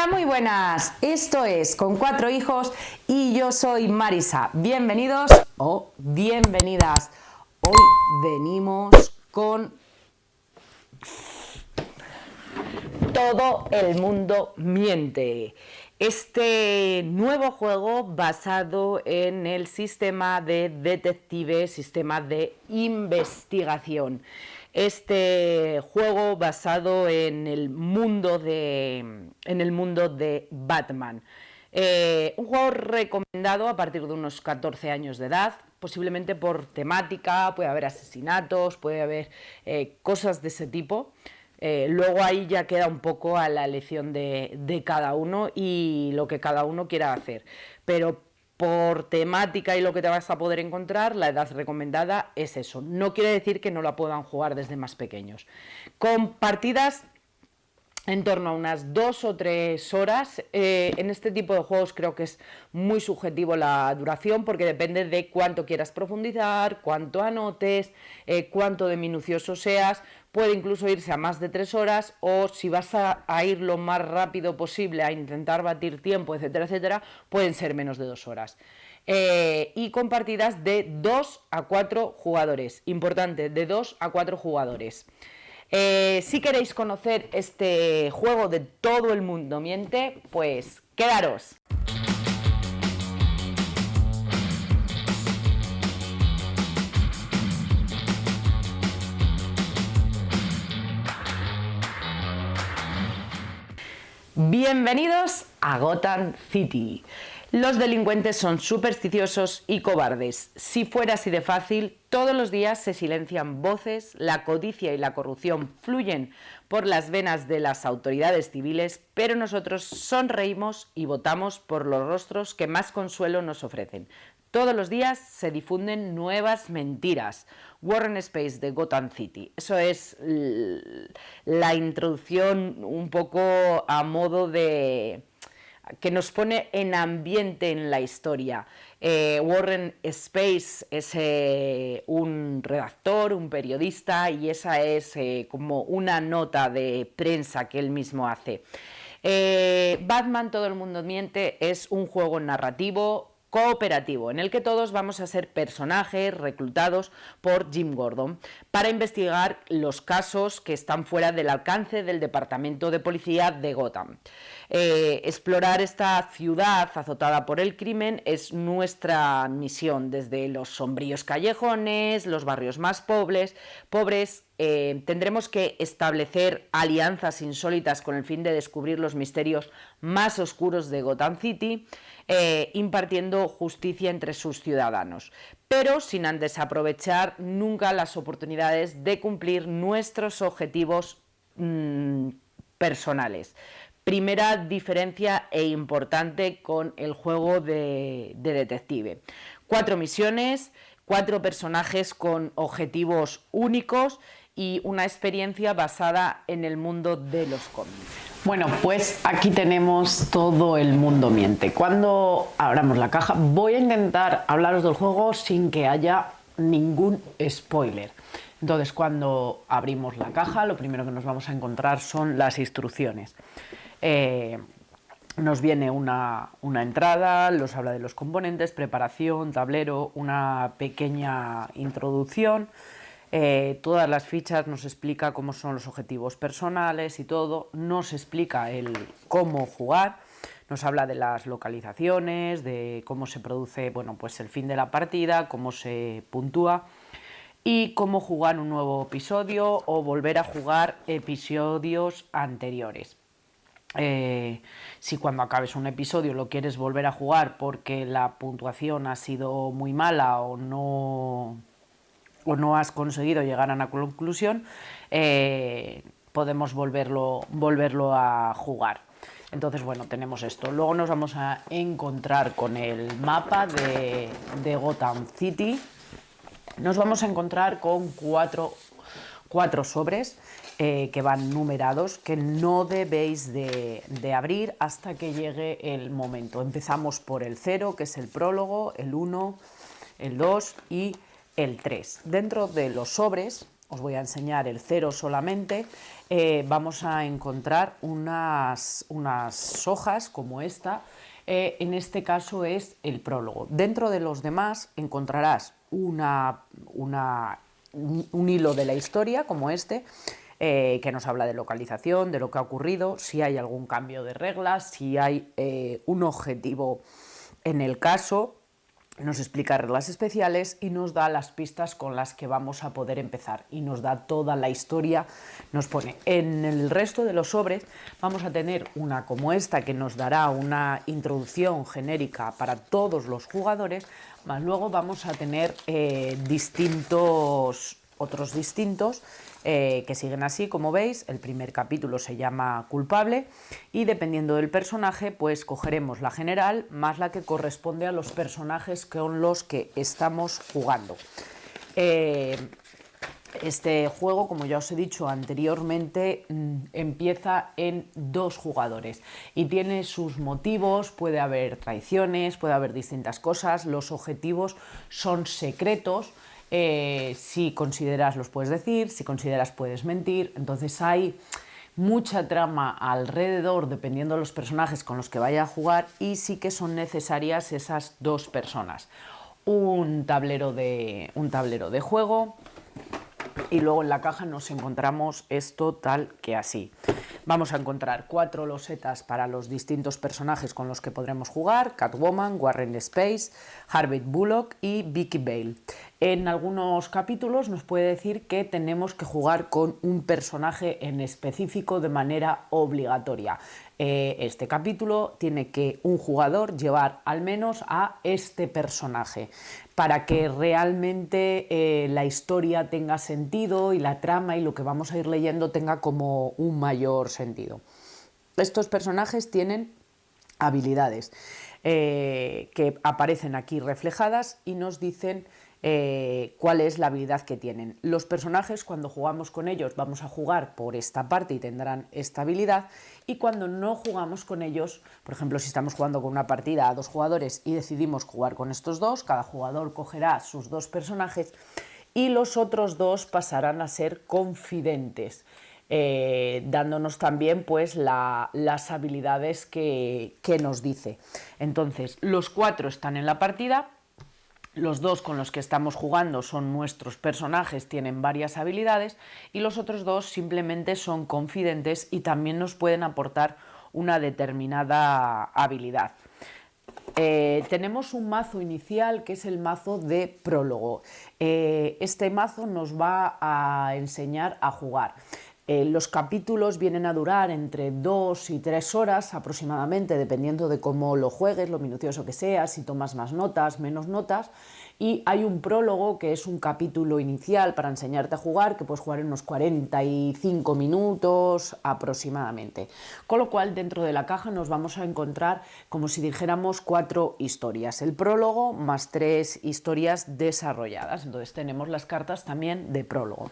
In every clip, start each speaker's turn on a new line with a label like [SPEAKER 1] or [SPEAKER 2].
[SPEAKER 1] Hola, muy buenas. Esto es Con Cuatro Hijos y yo soy Marisa. Bienvenidos o bienvenidas. Hoy venimos con Todo el mundo miente. Este nuevo juego basado en el sistema de detective, sistema de investigación. Este juego basado en el mundo de Batman. Un juego recomendado a partir de unos 14 años de edad, posiblemente por temática, puede haber asesinatos, puede haber cosas de ese tipo. Luego ahí ya queda un poco a la elección de cada uno y lo que cada uno quiera hacer. Pero por temática y lo que te vas a poder encontrar, la edad recomendada es eso. No quiere decir que no la puedan jugar desde más pequeños. Con partidas en torno a unas 2 o 3 horas. En este tipo de juegos creo que es muy subjetivo la duración porque depende de cuánto quieras profundizar, cuánto anotes, cuánto de minucioso seas. Puede incluso irse a más de 3 horas o si vas a ir lo más rápido posible a intentar batir tiempo, etcétera, etcétera, pueden ser menos de 2 horas. Y con partidas de 2 a 4 jugadores. Importante, de 2 a 4 jugadores. Si queréis conocer este juego de Todo el mundo miente, pues quedaros. Bienvenidos a Gotham City. Los delincuentes son supersticiosos y cobardes. Si fuera así de fácil, todos los días se silencian voces, la codicia y la corrupción fluyen por las venas de las autoridades civiles, pero nosotros sonreímos y votamos por los rostros que más consuelo nos ofrecen. Todos los días se difunden nuevas mentiras. Warren Space de Gotham City. Eso es la introducción un poco a modo de que nos pone en ambiente en la historia. Warren Space es un redactor, un periodista, y esa es como una nota de prensa que él mismo hace. Batman, Todo el mundo miente, es un juego narrativo cooperativo en el que todos vamos a ser personajes reclutados por Jim Gordon para investigar los casos que están fuera del alcance del departamento de policía de Gotham. Explorar esta ciudad azotada por el crimen es nuestra misión, desde los sombríos callejones, los barrios más pobres. Tendremos que establecer alianzas insólitas con el fin de descubrir los misterios más oscuros de Gotham City, impartiendo justicia entre sus ciudadanos, pero sin antes aprovechar nunca las oportunidades de cumplir nuestros objetivos personales. Primera diferencia e importante con el juego de detective. 4 misiones, 4 personajes con objetivos únicos y una experiencia basada en el mundo de los cómics.
[SPEAKER 2] Bueno, pues aquí tenemos Todo el mundo miente. Cuando abramos la caja voy a intentar hablaros del juego sin que haya ningún spoiler. Entonces, cuando abrimos la caja, lo primero que nos vamos a encontrar son las instrucciones. Nos viene una entrada, nos habla de los componentes, preparación, tablero, una pequeña introducción. Todas las fichas nos explica cómo son los objetivos personales y todo, nos explica el cómo jugar, nos habla de las localizaciones, de cómo se produce, bueno, pues el fin de la partida, cómo se puntúa y cómo jugar un nuevo episodio o volver a jugar episodios anteriores. Si cuando acabes un episodio lo quieres volver a jugar porque la puntuación ha sido muy mala o no has conseguido llegar a una conclusión, podemos volverlo a jugar. Entonces, bueno, tenemos esto. Luego nos vamos a encontrar con el mapa de Gotham City. Nos vamos a encontrar con cuatro sobres que van numerados, que no debéis de abrir hasta que llegue el momento. Empezamos por el 0, que es el prólogo, el 1, el 2 y el 3. Dentro de los sobres os voy a enseñar el 0 solamente, vamos a encontrar unas hojas como esta. En este caso es el prólogo. Dentro de los demás encontrarás un hilo de la historia como este, que nos habla de localización, de lo que ha ocurrido, si hay algún cambio de reglas, si hay un objetivo en el caso, nos explica reglas especiales y nos da las pistas con las que vamos a poder empezar y nos da toda la historia, nos pone. En el resto de los sobres vamos a tener una como esta que nos dará una introducción genérica para todos los jugadores, más luego vamos a tener otros distintos que siguen así, como veis. El primer capítulo se llama Culpable y dependiendo del personaje pues cogeremos la general más la que corresponde a los personajes con los que estamos jugando. Este juego, como ya os he dicho anteriormente, empieza en 2 jugadores y tiene sus motivos, puede haber traiciones, puede haber distintas cosas, los objetivos son secretos. Si consideras los puedes decir, si consideras puedes mentir, entonces hay mucha trama alrededor dependiendo de los personajes con los que vaya a jugar y sí que son necesarias esas 2 personas. Un tablero de juego y luego en la caja nos encontramos esto tal que así. Vamos a encontrar 4 losetas para los distintos personajes con los que podremos jugar: Catwoman, Warren Space, Harvey Bullock y Vicky Vale. En algunos capítulos nos puede decir que tenemos que jugar con un personaje en específico de manera obligatoria. Este capítulo tiene que un jugador llevar al menos a este personaje para que realmente la historia tenga sentido y la trama y lo que vamos a ir leyendo tenga como un mayor sentido. Estos personajes tienen habilidades que aparecen aquí reflejadas y nos dicen cuál es la habilidad que tienen. Los personajes, cuando jugamos con ellos, vamos a jugar por esta parte y tendrán esta habilidad, y cuando no jugamos con ellos, por ejemplo, si estamos jugando con una partida a 2 jugadores y decidimos jugar con estos 2, cada jugador cogerá sus 2 personajes y los otros 2 pasarán a ser confidentes, dándonos también pues las habilidades que nos dice. Entonces, los 4 están en la partida. Los 2 con los que estamos jugando son nuestros personajes, tienen varias habilidades, y los otros 2 simplemente son confidentes y también nos pueden aportar una determinada habilidad. Tenemos un mazo inicial que es el mazo de prólogo. Este mazo nos va a enseñar a jugar. Los capítulos vienen a durar entre 2 y 3 horas aproximadamente, dependiendo de cómo lo juegues, lo minucioso que seas, si tomas más notas, menos notas. Y hay un prólogo que es un capítulo inicial para enseñarte a jugar, que puedes jugar en unos 45 minutos aproximadamente. Con lo cual, dentro de la caja nos vamos a encontrar como si dijéramos 4 historias. El prólogo más 3 historias desarrolladas. Entonces tenemos las cartas también de prólogo.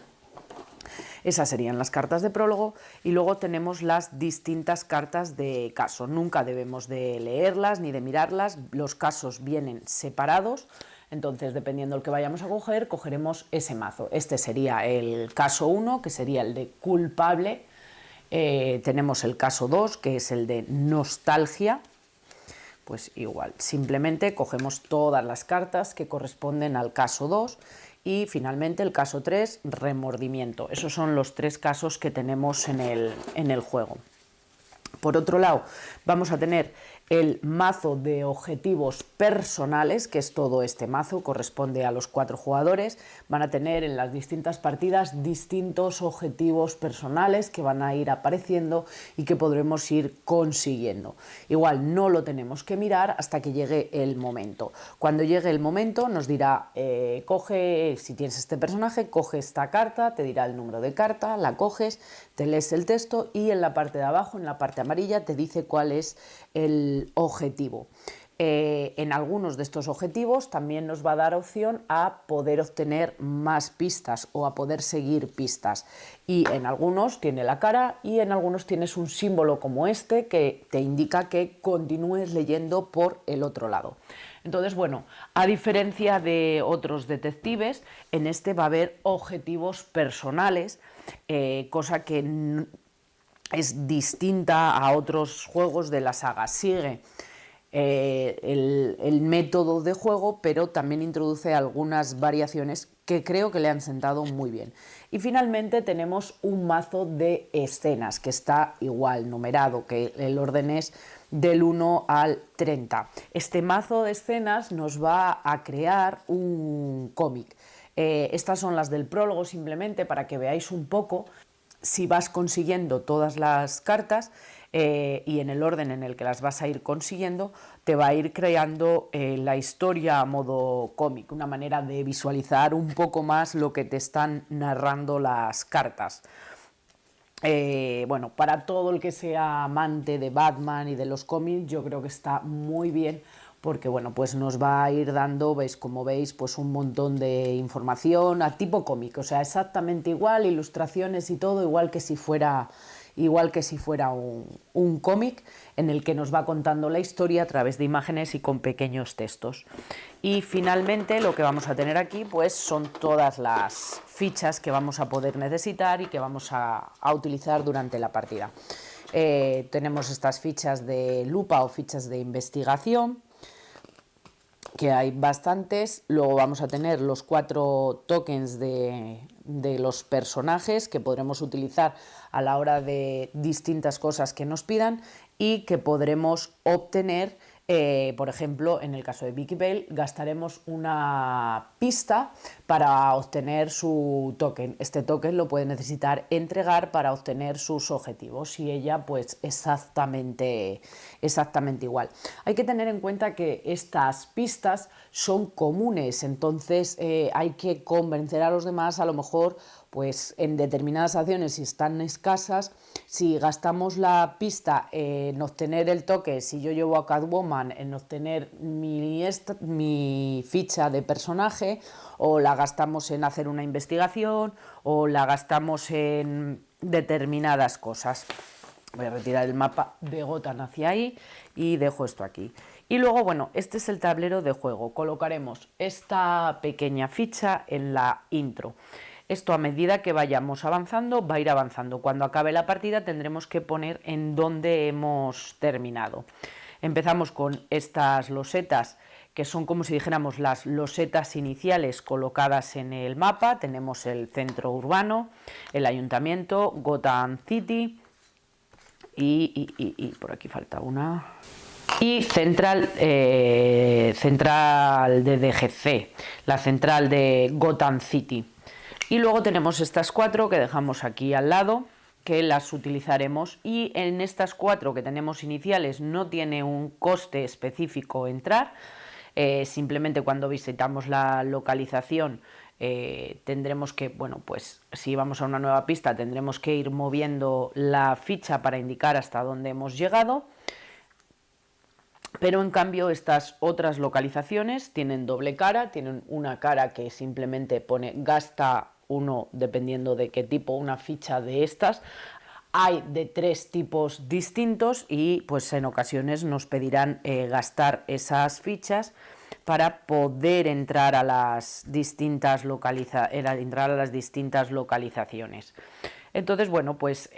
[SPEAKER 2] Esas serían las cartas de prólogo y luego tenemos las distintas cartas de caso. Nunca debemos de leerlas ni de mirarlas, los casos vienen separados, entonces dependiendo del que vayamos a coger, cogeremos ese mazo. Este sería el caso 1, que sería el de culpable. Tenemos el caso 2, que es el de nostalgia. Pues igual, simplemente cogemos todas las cartas que corresponden al caso 2 y finalmente el caso 3, remordimiento. Esos son los 3 casos que tenemos en el juego. Por otro lado, vamos a tener el mazo de objetivos personales, que es todo este mazo, corresponde a los 4 jugadores. Van a tener en las distintas partidas distintos objetivos personales que van a ir apareciendo y que podremos ir consiguiendo. Igual no lo tenemos que mirar hasta que llegue el momento. Cuando llegue el momento nos dirá, coge, si tienes este personaje, coge esta carta, te dirá el número de carta, la coges, te lees el texto y en la parte de abajo, en la parte amarilla, te dice cuál es el objetivo. En algunos de estos objetivos también nos va a dar opción a poder obtener más pistas o a poder seguir pistas, y en algunos tiene la cara y en algunos tienes un símbolo como este que te indica que continúes leyendo por el otro lado. Entonces, bueno, a diferencia de otros detectives, en este va a haber objetivos personales, cosa que es distinta a otros juegos de la saga. Sigue el método de juego, pero también introduce algunas variaciones que creo que le han sentado muy bien. Y finalmente tenemos un mazo de escenas que está igual numerado, que el orden es del 1 al 30. Este mazo de escenas nos va a crear un cómic. Estas son las del prólogo, simplemente para que veáis un poco. Si vas consiguiendo todas las cartas y en el orden en el que las vas a ir consiguiendo, te va a ir creando la historia a modo cómic, una manera de visualizar un poco más lo que te están narrando las cartas. Bueno, para todo el que sea amante de Batman y de los cómics, yo creo que está muy bien, porque bueno, pues nos va a ir dando, veis, como veis, pues un montón de información a tipo cómic, o sea, exactamente igual, ilustraciones y todo, igual que si fuera un cómic en el que nos va contando la historia a través de imágenes y con pequeños textos. Y finalmente lo que vamos a tener aquí pues son todas las fichas que vamos a poder necesitar y que vamos a utilizar durante la partida. Tenemos estas fichas de lupa o fichas de investigación, que hay bastantes. Luego vamos a tener los 4 tokens de los personajes que podremos utilizar a la hora de distintas cosas que nos pidan y que podremos obtener. Por ejemplo, en el caso de Vicky Vale, gastaremos una pista para obtener su token. Este token lo puede necesitar entregar para obtener sus objetivos y ella pues exactamente igual. Hay que tener en cuenta que estas pistas son comunes, entonces hay que convencer a los demás, a lo mejor pues en determinadas acciones, si están escasas, si gastamos la pista en obtener el toque, si yo llevo a Catwoman en obtener mi ficha de personaje, o la gastamos en hacer una investigación, o la gastamos en determinadas cosas. Voy a retirar el mapa de Gotham hacia ahí y dejo esto aquí. Y luego, bueno, este es el tablero de juego. Colocaremos esta pequeña ficha en la intro. Esto, a medida que vayamos avanzando, va a ir avanzando. Cuando acabe la partida tendremos que poner en dónde hemos terminado. Empezamos con estas losetas, que son como si dijéramos las losetas iniciales colocadas en el mapa. Tenemos el centro urbano, el ayuntamiento, Gotham City y por aquí falta una. Y central de DGC, la central de Gotham City. Y luego tenemos estas 4 que dejamos aquí al lado, que las utilizaremos, y en estas 4 que tenemos iniciales no tiene un coste específico entrar, simplemente cuando visitamos la localización tendremos que, bueno, pues si vamos a una nueva pista tendremos que ir moviendo la ficha para indicar hasta dónde hemos llegado. Pero en cambio estas otras localizaciones tienen doble cara, tienen una cara que simplemente pone gasta 1 dependiendo de qué tipo, una ficha de estas. Hay de 3 tipos distintos y pues en ocasiones nos pedirán gastar esas fichas para poder entrar a las distintas localizaciones. Entonces, bueno, pues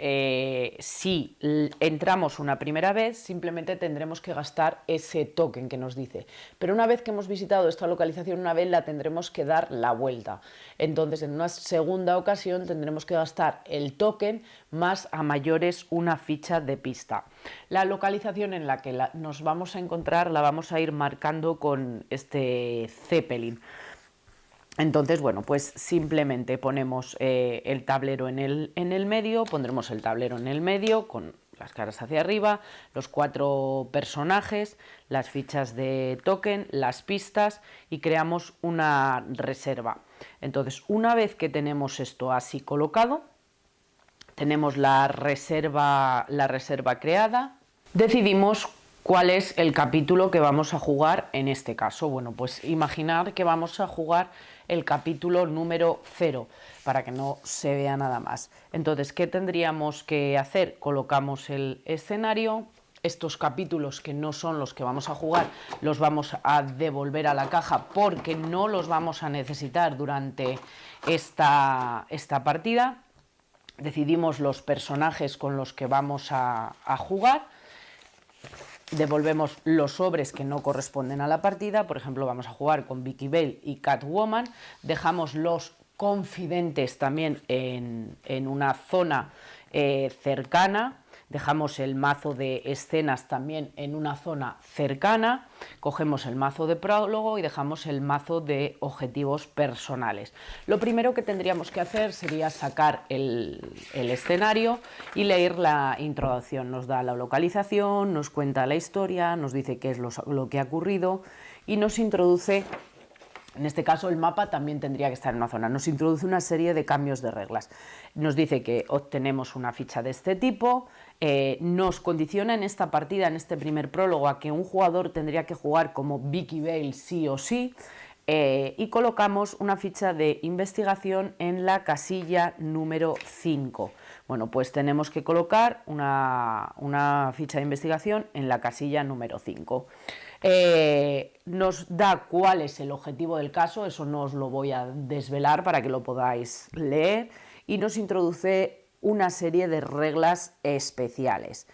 [SPEAKER 2] si entramos una primera vez, simplemente tendremos que gastar ese token que nos dice. Pero una vez que hemos visitado esta localización una vez, la tendremos que dar la vuelta. Entonces, en una segunda ocasión tendremos que gastar el token más a mayores una ficha de pista. La localización en la que nos vamos a encontrar la vamos a ir marcando con este Zeppelin. Entonces, bueno, pues simplemente ponemos el tablero en el medio, pondremos el tablero en el medio con las caras hacia arriba, los 4 personajes, las fichas de token, las pistas y creamos una reserva. Entonces, una vez que tenemos esto así colocado, tenemos la reserva creada, decidimos ¿cuál es el capítulo que vamos a jugar en este caso? Bueno, pues imaginar que vamos a jugar el capítulo número 0 para que no se vea nada más. Entonces, ¿qué tendríamos que hacer? Colocamos el escenario, estos capítulos que no son los que vamos a jugar los vamos a devolver a la caja porque no los vamos a necesitar durante esta partida. Decidimos los personajes con los que vamos a jugar, devolvemos los sobres que no corresponden a la partida. Por ejemplo, vamos a jugar con Vicky Vale y Catwoman, dejamos los confidentes también en una zona cercana, dejamos el mazo de escenas también en una zona cercana, cogemos el mazo de prólogo y dejamos el mazo de objetivos personales. Lo primero que tendríamos que hacer sería sacar el escenario y leer la introducción. Nos da la localización, nos cuenta la historia, nos dice qué es lo que ha ocurrido y nos introduce. En este caso el mapa también tendría que estar en una zona. Nos introduce una serie de cambios de reglas. Nos dice que obtenemos una ficha de este tipo, nos condiciona en esta partida, en este primer prólogo, a que un jugador tendría que jugar como Vicky Vale sí o sí, y colocamos una ficha de investigación en la casilla número 5. Bueno, pues tenemos que colocar una ficha de investigación en la casilla número 5. Nos da cuál es el objetivo del caso, eso no os lo voy a desvelar para que lo podáis leer, y nos introduce una serie de reglas especiales.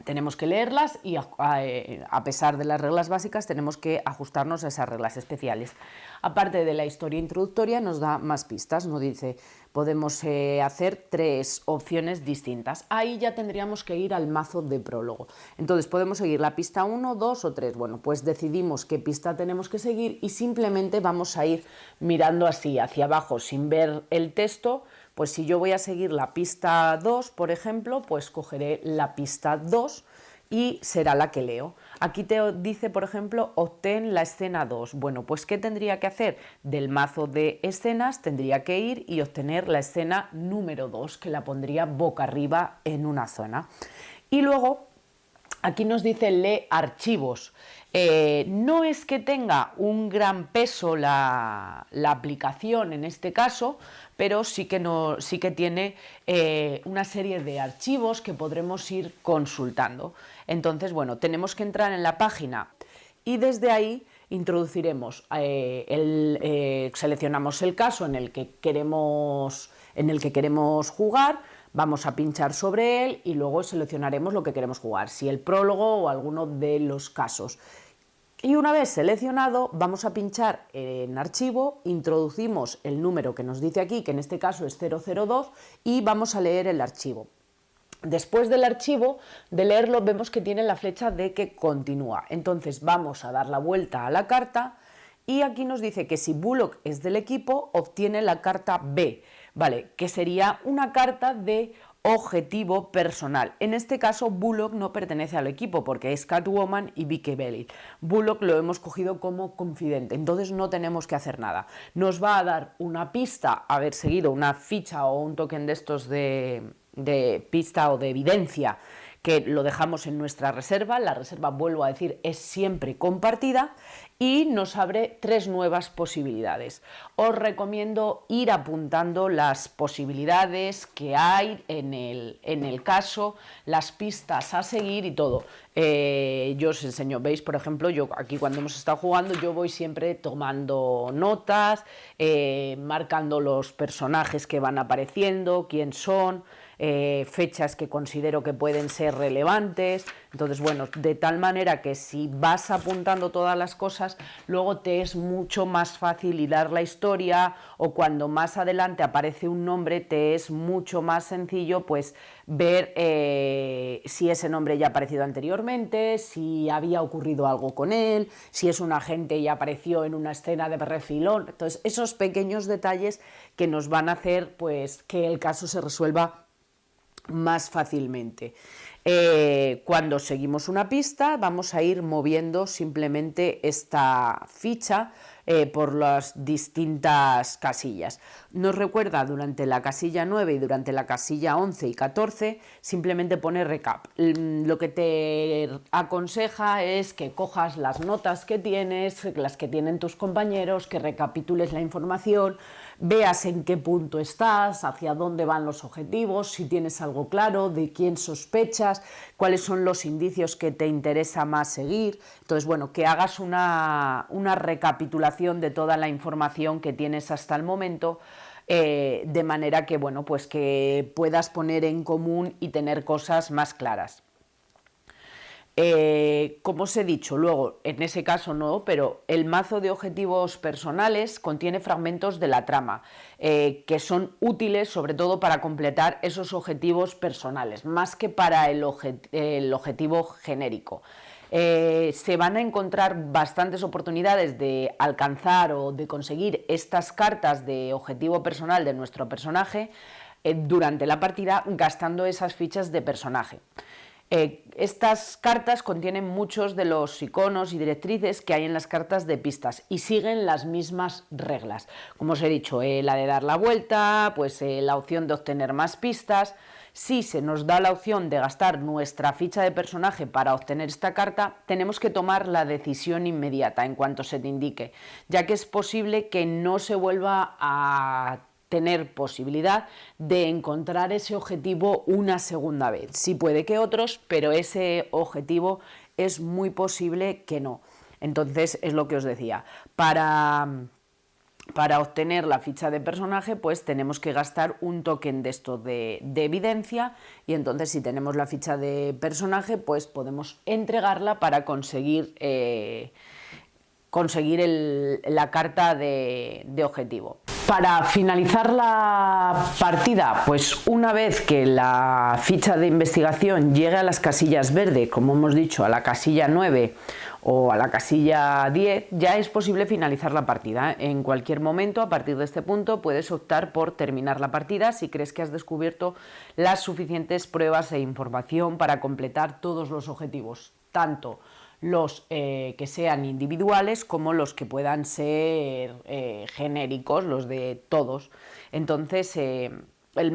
[SPEAKER 2] Tenemos que leerlas y a pesar de las reglas básicas tenemos que ajustarnos a esas reglas especiales. Aparte de la historia introductoria nos da más pistas, nos dice podemos hacer 3 opciones distintas. Ahí ya tendríamos que ir al mazo de prólogo. Entonces podemos seguir la pista 1, 2 o 3. Bueno, pues decidimos qué pista tenemos que seguir y simplemente vamos a ir mirando así hacia abajo sin ver el texto. Pues si yo voy a seguir la pista 2, por ejemplo, pues cogeré la pista 2 y será la que leo. Aquí te dice, por ejemplo, obtén la escena 2. Bueno, pues ¿qué tendría que hacer? Del mazo de escenas tendría que ir y obtener la escena número 2, que la pondría boca arriba en una zona. Y luego aquí nos dice lee archivos. No es que tenga un gran peso la aplicación en este caso, pero sí que tiene una serie de archivos que podremos ir consultando. Entonces, bueno, tenemos que entrar en la página y desde ahí introduciremos, seleccionamos el caso en el que queremos jugar, vamos a pinchar sobre él y luego seleccionaremos lo que queremos jugar, si el prólogo o alguno de los casos. Y una vez seleccionado, vamos a pinchar en archivo, introducimos el número que nos dice aquí, que en este caso es 002, y vamos a leer el archivo. Después del archivo, de leerlo, vemos que tiene la flecha de que continúa. Entonces vamos a dar la vuelta a la carta y aquí nos dice que si Bullock es del equipo, obtiene la carta B, ¿vale? Que sería una carta de objetivo personal. En este caso, Bullock no pertenece al equipo porque es Catwoman y Vicky Vale. Bullock lo hemos cogido como confidente, entonces no tenemos que hacer nada. Nos va a dar una pista, haber seguido una ficha o un token de estos de pista o de evidencia, que lo dejamos en nuestra reserva. La reserva, vuelvo a decir, es siempre compartida y nos abre 3 nuevas posibilidades. Os recomiendo ir apuntando las posibilidades que hay en el caso, las pistas a seguir y todo. Yo os enseño, veis, por ejemplo, yo aquí cuando hemos estado jugando, yo voy siempre tomando notas, marcando los personajes que van apareciendo, quién son, fechas que considero que pueden ser relevantes. Entonces, bueno, de tal manera que si vas apuntando todas las cosas, luego te es mucho más fácil hilar la historia, o cuando más adelante aparece un nombre te es mucho más sencillo pues ver si ese nombre ya ha aparecido anteriormente, si había ocurrido algo con él, si es un agente y apareció en una escena de refilón. Entonces, esos pequeños detalles que nos van a hacer pues que el caso se resuelva más fácilmente. Cuando seguimos una pista vamos a ir moviendo simplemente esta ficha por las distintas casillas. Nos recuerda durante la casilla 9 y durante la casilla 11 y 14 simplemente pone recap. Lo que te aconseja es que cojas las notas que tienes, las que tienen tus compañeros, que recapitules la información, veas en qué punto estás, hacia dónde van los objetivos, si tienes algo claro, de quién sospechas, cuáles son los indicios que te interesa más seguir. Entonces, bueno, que hagas una recapitulación de toda la información que tienes hasta el momento, de manera que, bueno, pues que puedas poner en común y tener cosas más claras. Como os he dicho, luego, en ese caso no, pero el mazo de objetivos personales contiene fragmentos de la trama, que son útiles sobre todo para completar esos objetivos personales, más que para el objetivo genérico. Se van a encontrar bastantes oportunidades de alcanzar o de conseguir estas cartas de objetivo personal de nuestro personaje durante la partida gastando esas fichas de personaje. Estas cartas contienen muchos de los iconos y directrices que hay en las cartas de pistas y siguen las mismas reglas. Como os he dicho, la de dar la vuelta, pues la opción de obtener más pistas. Si se nos da la opción de gastar nuestra ficha de personaje para obtener esta carta, tenemos que tomar la decisión inmediata en cuanto se te indique, ya que es posible que no se vuelva a tener posibilidad de encontrar ese objetivo una segunda vez. Sí puede que otros, pero ese objetivo es muy posible que no. Entonces, es lo que os decía, para obtener la ficha de personaje, pues tenemos que gastar un token de esto de evidencia, y entonces si tenemos la ficha de personaje, pues podemos entregarla para conseguir la carta de objetivo. Para finalizar la partida, pues una vez que la ficha de investigación llegue a las casillas verdes, como hemos dicho, a la casilla 9 o a la casilla 10, ya es posible finalizar la partida. En cualquier momento, a partir de este punto, puedes optar por terminar la partida si crees que has descubierto las suficientes pruebas e información para completar todos los objetivos, tanto los que sean individuales como los que puedan ser genéricos, los de todos. Entonces, el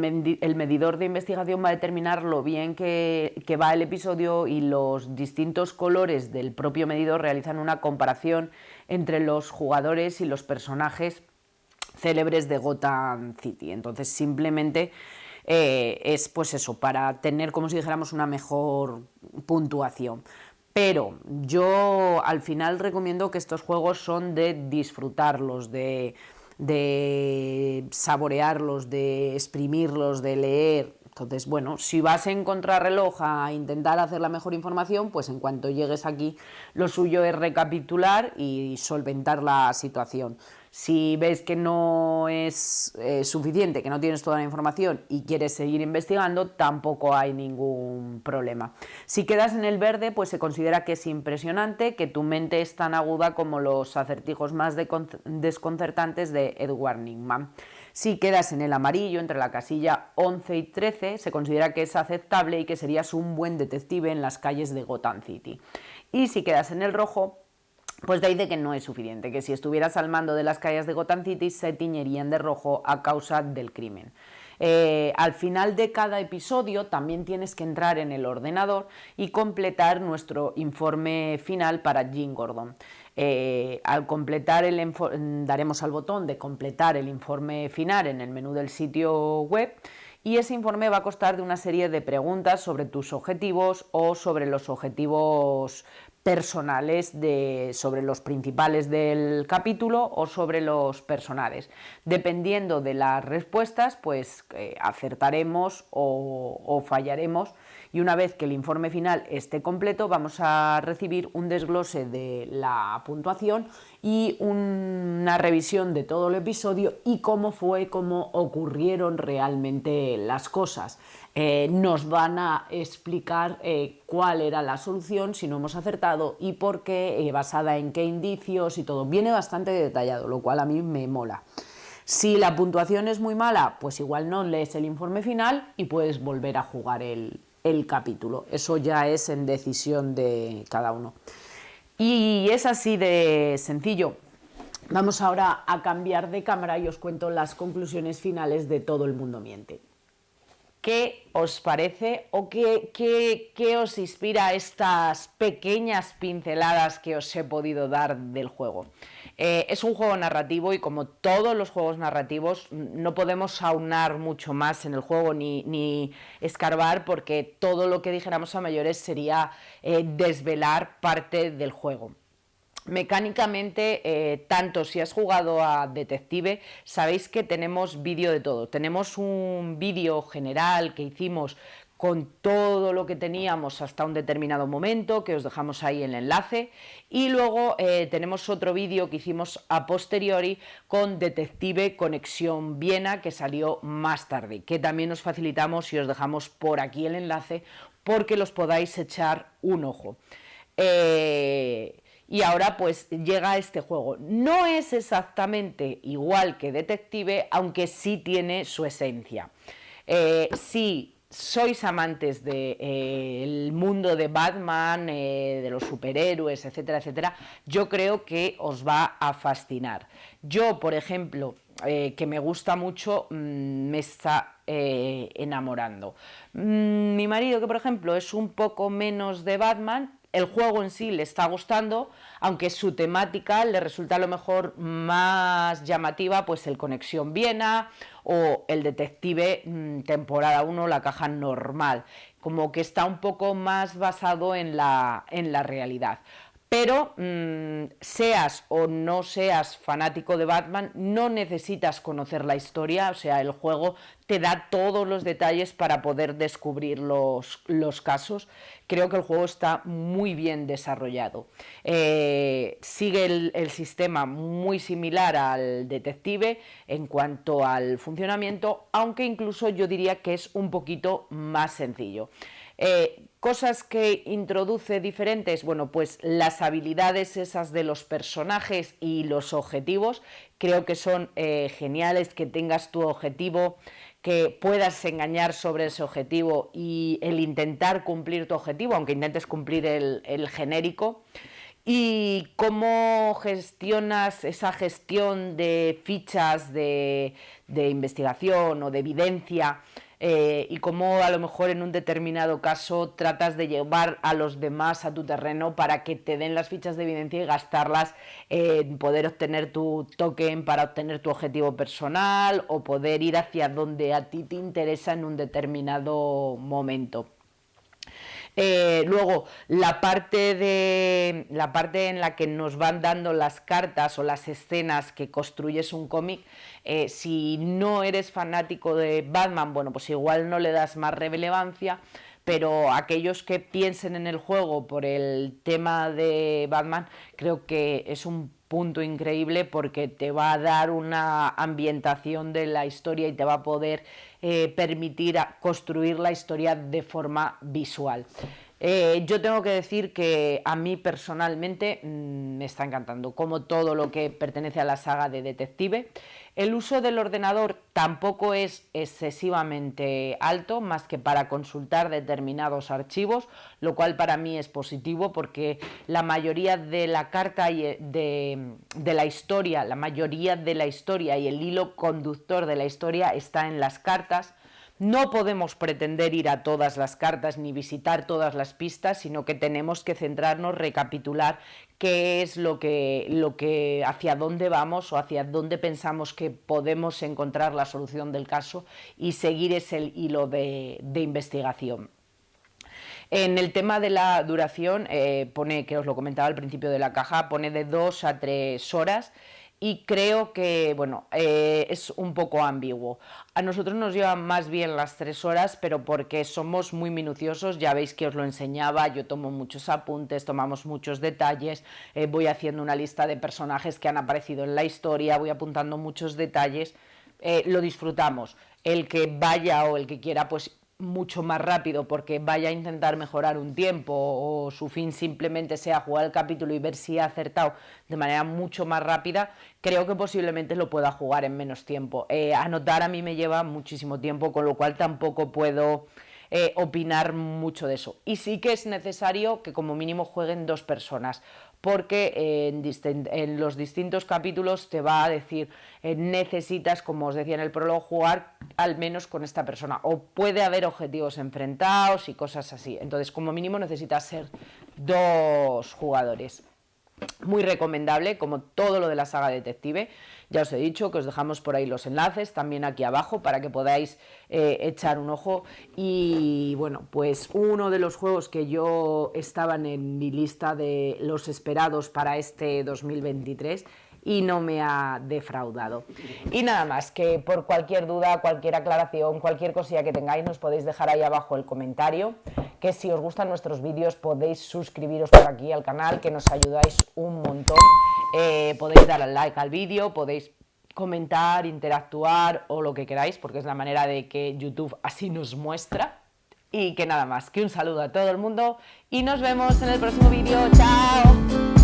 [SPEAKER 2] medidor de investigación va a determinar lo bien que va el episodio, y los distintos colores del propio medidor realizan una comparación entre los jugadores y los personajes célebres de Gotham City. Entonces, simplemente es pues eso, para tener, como si dijéramos, una mejor puntuación. Pero yo al final recomiendo que estos juegos son de disfrutarlos, de saborearlos, de exprimirlos, de leer. Entonces, bueno, si vas en contrarreloj a intentar hacer la mejor información, pues en cuanto llegues aquí, lo suyo es recapitular y solventar la situación. Si ves que no es suficiente, que no tienes toda la información y quieres seguir investigando, tampoco hay ningún problema. Si quedas en el verde, pues se considera que es impresionante, que tu mente es tan aguda como los acertijos más desconcertantes de Edward Nygma. Si quedas en el amarillo, entre la casilla 11 y 13, se considera que es aceptable y que serías un buen detective en las calles de Gotham City. Y si quedas en el rojo, pues te dice que no es suficiente, que si estuvieras al mando de las calles de Gotham City se tiñerían de rojo a causa del crimen. Al final de cada episodio también tienes que entrar en el ordenador y completar nuestro informe final para Jim Gordon. Al completar daremos al botón de completar el informe final en el menú del sitio web, y ese informe va a constar de una serie de preguntas sobre tus objetivos o sobre los objetivos personales sobre los principales del capítulo o sobre los personales. Dependiendo de las respuestas, pues acertaremos o fallaremos, y una vez que el informe final esté completo vamos a recibir un desglose de la puntuación y una revisión de todo el episodio y cómo ocurrieron realmente las cosas. Nos van a explicar cuál era la solución, si no hemos acertado y por qué, basada en qué indicios y todo. Viene bastante detallado, lo cual a mí me mola. Si la puntuación es muy mala, pues igual no lees el informe final y puedes volver a jugar el capítulo. Eso ya es en decisión de cada uno. Y es así de sencillo. Vamos ahora a cambiar de cámara y os cuento las conclusiones finales de Todo el mundo miente. ¿Qué os parece o qué os inspira estas pequeñas pinceladas que os he podido dar del juego?
[SPEAKER 1] Es un juego narrativo y como todos los juegos narrativos no podemos aunar mucho más en el juego ni escarbar porque todo lo que dijéramos a mayores sería desvelar parte del juego. Mecánicamente, tanto si has jugado a Detective, sabéis que tenemos vídeo de todo. Tenemos un vídeo general que hicimos con todo lo que teníamos hasta un determinado momento, que os dejamos ahí el enlace, y luego tenemos otro vídeo que hicimos a posteriori con Detective Conexión Viena, que salió más tarde, que también os facilitamos y os dejamos por aquí el enlace porque los podáis echar un ojo. Y ahora pues llega este juego. No es exactamente igual que Detective, aunque sí tiene su esencia. Si sois amantes del mundo de Batman, de los superhéroes, etcétera, etcétera, yo creo que os va a fascinar. Yo, por ejemplo, que me gusta mucho, me está enamorando. Mi marido, que por ejemplo es un poco menos de Batman, el juego en sí le está gustando, aunque su temática le resulta a lo mejor más llamativa, pues el Conexión Viena o el Detective temporada 1, la caja normal, como que está un poco más basado en la realidad. Pero seas o no seas fanático de Batman, no necesitas conocer la historia, o sea, el juego te da todos los detalles para poder descubrir los casos. Creo que el juego está muy bien desarrollado. Sigue el sistema muy similar al Detective en cuanto al funcionamiento, aunque incluso yo diría que es un poquito más sencillo. Cosas que introduce diferentes, bueno, pues las habilidades esas de los personajes y los objetivos, creo que son geniales, que tengas tu objetivo, que puedas engañar sobre ese objetivo y el intentar cumplir tu objetivo, aunque intentes cumplir el genérico. Y cómo gestionas esa gestión de fichas de investigación o de evidencia, y cómo a lo mejor en un determinado caso tratas de llevar a los demás a tu terreno para que te den las fichas de evidencia y gastarlas en poder obtener tu token para obtener tu objetivo personal o poder ir hacia donde a ti te interesa en un determinado momento. Luego, la parte en la que nos van dando las cartas o las escenas que construyes un cómic, si no eres fanático de Batman, bueno, pues igual no le das más relevancia, pero aquellos que piensen en el juego por el tema de Batman, creo que es un punto increíble porque te va a dar una ambientación de la historia y te va a poder permitir construir la historia de forma visual. Yo tengo que decir que a mí personalmente me está encantando, como todo lo que pertenece a la saga de Detective. El uso del ordenador tampoco es excesivamente alto, más que para consultar determinados archivos, lo cual para mí es positivo porque la mayoría de la carta y de la historia, la mayoría de la historia y el hilo conductor de la historia está en las cartas. No podemos pretender ir a todas las cartas ni visitar todas las pistas, sino que tenemos que centrarnos, recapitular qué es lo que hacia dónde vamos o hacia dónde pensamos que podemos encontrar la solución del caso y seguir ese hilo de investigación. En el tema de la duración, pone, que os lo comentaba al principio de la caja, pone de 2 a 3 horas y creo que, bueno, es un poco ambiguo. A nosotros nos llevan más bien las 3 horas, pero porque somos muy minuciosos, ya veis que os lo enseñaba, yo tomo muchos apuntes, tomamos muchos detalles, voy haciendo una lista de personajes que han aparecido en la historia, voy apuntando muchos detalles, lo disfrutamos. El que vaya o el que quiera, pues mucho más rápido porque vaya a intentar mejorar un tiempo o su fin simplemente sea jugar el capítulo y ver si ha acertado de manera mucho más rápida, creo que posiblemente lo pueda jugar en menos tiempo. Anotar a mí me lleva muchísimo tiempo, con lo cual tampoco puedo opinar mucho de eso. Y sí que es necesario que como mínimo jueguen 2 personas, porque en los distintos capítulos te va a decir necesitas, como os decía en el prólogo, jugar al menos con esta persona, o puede haber objetivos enfrentados y cosas así. Entonces como mínimo necesitas ser 2 jugadores. Muy recomendable, como todo lo de la saga Detective. Ya os he dicho que os dejamos por ahí los enlaces, también aquí abajo, para que podáis echar un ojo. Y bueno, pues uno de los juegos que yo estaban en mi lista de los esperados para este 2023 y no me ha defraudado. Y nada más, que por cualquier duda, cualquier aclaración, cualquier cosilla que tengáis, nos podéis dejar ahí abajo el comentario, que si os gustan nuestros vídeos podéis suscribiros por aquí al canal, que nos ayudáis un montón. Podéis dar al like al vídeo, podéis comentar, interactuar o lo que queráis, porque es la manera de que YouTube así nos muestra. Y que nada más, que un saludo a todo el mundo y nos vemos en el próximo vídeo. ¡Chao!